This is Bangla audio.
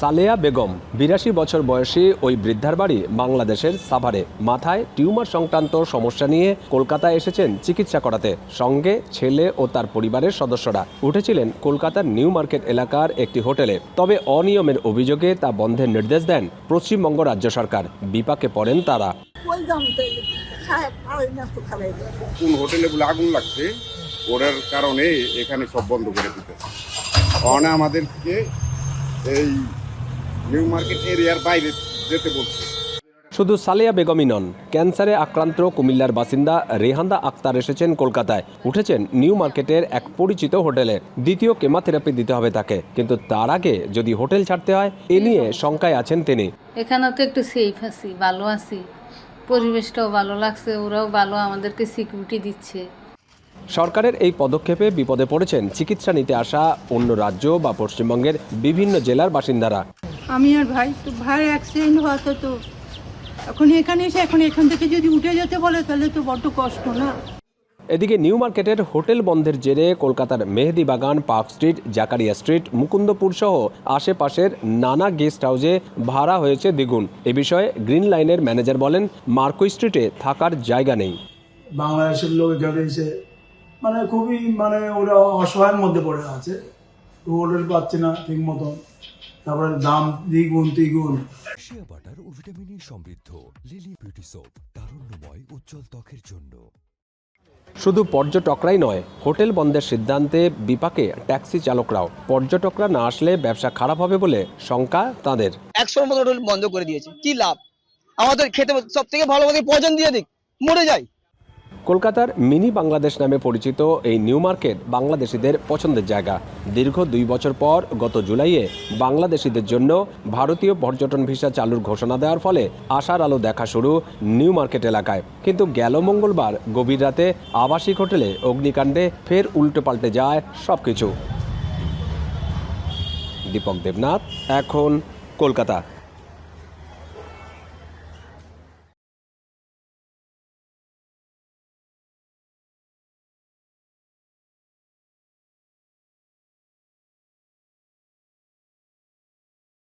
সালেয়া বেগম ৮২ বছর বয়সী ওই বৃদ্ধার বাড়ি বাংলাদেশের সাভারে। মাথায় টিউমার সংক্রান্ত সমস্যা নিয়ে কলকাতায় এসেছেন চিকিৎসা করাতে। সঙ্গে ছেলে ও তার পরিবারের সদস্যরা উঠেছিলেন কলকাতার নিউ মার্কেট এলাকার একটি হোটেলে। তবে অনিয়মের অভিযোগে তা বন্ধের নির্দেশ দেন পশ্চিমবঙ্গ রাজ্য সরকার। বিপাকে পড়েন তারা। কোন হোটেলে বলে আগুন লাগছে, ওটার কারণে এখানে সব বন্ধ করে দিতেছে। কারণ আমাদেরকে এই নিউ মার্কেট এরিয়ার বাইরে যেতে বলছে। শুধু সালেয়া বেগমই নন, ক্যান্সারে আক্রান্ত কুমিল্লার বাসিন্দা রেহান্দা আক্তার এসেছেন কলকাতায়। উঠেছেন নিউ মার্কেটের এক পরিচিত হোটেলে। দ্বিতীয় কেমোথেরাপি দিতে হবে তাকে, কিন্তু তার আগে যদি হোটেল ছাড়তে হয় এ নিয়ে শঙ্কায় আছেন তিনি। এখানে তো একটু সেফ আছি, ভালো আছি, পরিবেশটাও ভালো লাগছে, ওরাও ভালো আমাদেরকে সিকিউরিটি দিচ্ছে। সরকারের এই পদক্ষেপে বিপদে পড়েছেন চিকিৎসা নিতে আসা অন্য রাজ্য বা পশ্চিমবঙ্গের বিভিন্ন জেলার বাসিন্দারা। আমি আর ভাই তো ভাই অ্যাক্সিডেন্ট হওয়াতে তো এখন এখানে এসে এখন এখান থেকে যদি উঠে যেতে বলে তাহলে তো বড্ড কষ্ট না। এদিকে নিউ মার্কেটের হোটেল বন্ধের জেরে কলকাতার মেহেদি বাগান, park street, Zakaria street, Mukundapur সহ আশেপাশের নানা গেস্ট হাউসে ভাড়া হয়েছে দ্বিগুণ। এ বিষয়ে গ্রিন লাইনের ম্যানেজার বলেন, মার্কো স্ট্রিটে থাকার জায়গা নেই। বাংলাদেশের লোক এখানে এসে খুবই ওরা অসহায়ের মধ্যে পড়ে আছে। হোটেল পাচ্ছে না ঠিক মতন, তারপরে দাম দ্বিগুণ তিগুণ। শিয়া বাটার ও ভিটামিন সমৃদ্ধ লিলি বিউটি সোপ, তারুণ্যময় উজ্জ্বল ত্বকের জন্য। শুধু পর্যটকরাই নয়, হোটেল বন্ধের সিদ্ধান্তে বিপাকে ট্যাক্সি চালকরাও। পর্যটকরা না আসলে ব্যবসা খারাপ হবে বলে শঙ্কা তাদের। 100-র মতো হোটেল বন্ধ করে দিয়েছে, কি লাভ? আমাদের খেতে সব থেকে ভালো করে পয়জন দিয়ে দিক, মরে যায়। কলকাতার মিনি বাংলাদেশ নামে পরিচিত এই নিউ মার্কেট বাংলাদেশিদের পছন্দের জায়গা। দীর্ঘ 2 বছর পর গত জুলাইয়ে বাংলাদেশিদের জন্য ভারতীয় পর্যটন ভিসা চালুর ঘোষণা দেওয়ার ফলে আশার আলো দেখা শুরু নিউ মার্কেট এলাকায়। কিন্তু গেল মঙ্গলবার গভীর রাতে আবাসিক হোটেলে অগ্নিকাণ্ডে ফের উল্টে পাল্টে যায় সবকিছু। দীপক দেবনাথ, এখন কলকাতা।